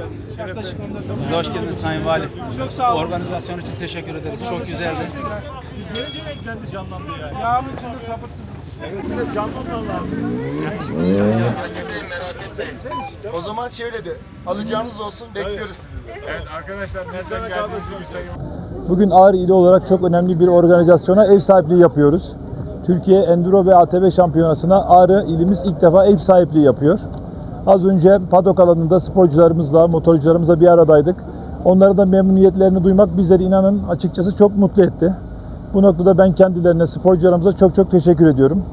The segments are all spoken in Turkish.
geldiniz. Yaklaşık 14 Siz de hoş geldiniz Sayın Valim. Çok sağ olun. Organizasyon için teşekkür ederiz. Çok güzeldi. Siz gelince renklendi, canlandı yani. Yağın içinde sabırsızız. Evet, bir de canlanman lazım. O zaman şöyle de alacağınız olsun, bekliyoruz sizi. Evet arkadaşlar, nereden geldiğinizi bir sayın. Bugün Ağrı ili olarak çok önemli bir organizasyona ev sahipliği yapıyoruz. Türkiye Enduro ve ATV Şampiyonası'na Ağrı ilimiz ilk defa ev sahipliği yapıyor. Az önce padok alanında sporcularımızla, motorcularımızla bir aradaydık. Onların da memnuniyetlerini duymak bizleri inanın açıkçası çok mutlu etti. Bu noktada ben kendilerine, sporcularımıza çok teşekkür ediyorum.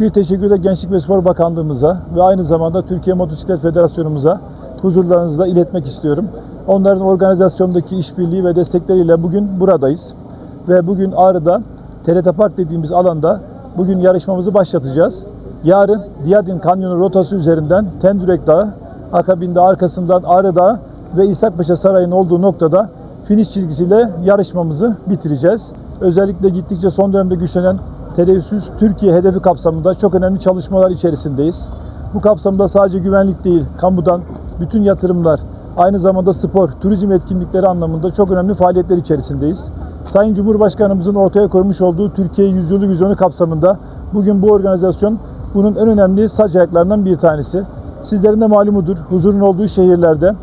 Bir teşekkür de Gençlik ve Spor Bakanlığımıza ve aynı zamanda Türkiye Motosiklet Federasyonumuza huzurlarınızda iletmek istiyorum. Onların organizasyondaki işbirliği ve destekleriyle bugün buradayız. Ve bugün Ağrı'da TRT Park dediğimiz alanda bugün yarışmamızı başlatacağız. Yarın Diyadin Kanyonu rotası üzerinden Tendürek Dağı, akabinde arkasından Ağrı Dağı ve İshakpaşa Sarayı'nın olduğu noktada finish çizgisiyle yarışmamızı bitireceğiz. Özellikle gittikçe son dönemde güçlenen Tereyüsüz Türkiye hedefi kapsamında çok önemli çalışmalar içerisindeyiz. Bu kapsamda sadece güvenlik değil, kamudan bütün yatırımlar, aynı zamanda spor, turizm etkinlikleri anlamında çok önemli faaliyetler içerisindeyiz. Sayın Cumhurbaşkanımızın ortaya koymuş olduğu Türkiye Yüzyılı Vizyonu kapsamında bugün bu organizasyon bunun en önemli sac ayaklarından bir tanesi. Sizlerin de malumudur, huzurun olduğu şehirlerde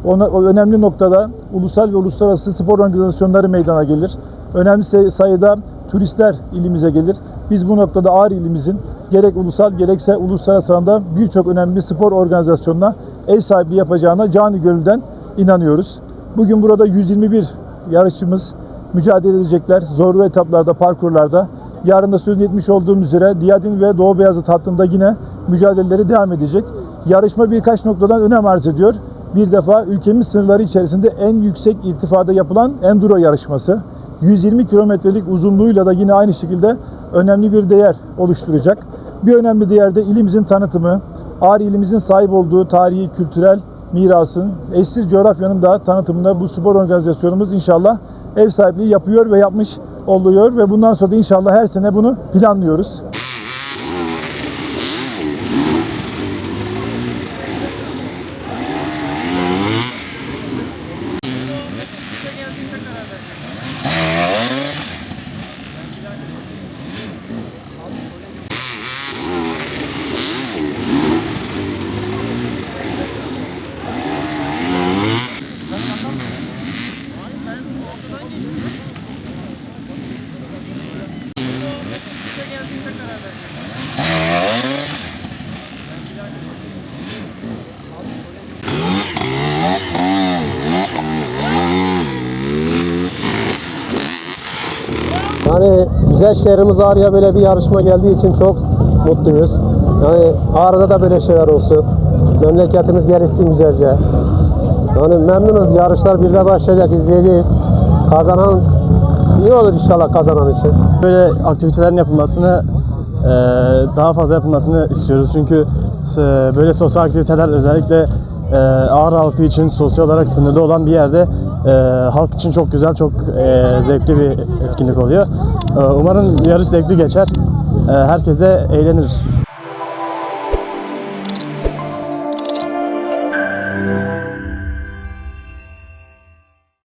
o önemli noktada ulusal ve uluslararası spor organizasyonları meydana gelir. Önemli sayıda turistler ilimize gelir. Biz bu noktada Ağrı ilimizin gerek ulusal gerekse uluslararası alanda birçok önemli spor organizasyonuna ev sahipliği yapacağına canı gönülden inanıyoruz. Bugün burada 121 yarışçımız mücadele edecekler. Zorlu etaplarda, parkurlarda. Yarın da sözünü etmiş olduğum üzere Diyadin ve Doğu Beyazıt hattında yine mücadeleleri devam edecek. Yarışma birkaç noktadan önem arz ediyor. Bir defa ülkemiz sınırları içerisinde en yüksek irtifada yapılan enduro yarışması. 120 kilometrelik uzunluğuyla da yine aynı şekilde önemli bir değer oluşturacak. Bir önemli değer de ilimizin tanıtımı, Ağrı ilimizin sahip olduğu tarihi, kültürel mirasın, eşsiz coğrafyanın da tanıtımında bu spor organizasyonumuz inşallah ev sahipliği yapıyor ve yapmış oluyor ve bundan sonra da inşallah her sene bunu planlıyoruz. Yani güzel şehrimiz Ağrı'ya böyle bir yarışma geldiği için çok mutluyuz. Yani Ağrı'da da böyle şeyler olsun. Memleketimiz gelişsin güzelce. Yani memnunuz. Yarışlar bir de başlayacak, izleyeceğiz. Kazanan iyi olur inşallah kazanan için. Böyle aktivitelerin yapılmasını daha fazla yapılmasını istiyoruz. Çünkü böyle sosyal aktiviteler özellikle Ağrı halkı için sosyal olarak sınırlı olan bir yerde halk için çok güzel, çok zevkli bir etkinlik oluyor. Umarım yarış zevkli geçer. Herkese eğlenir.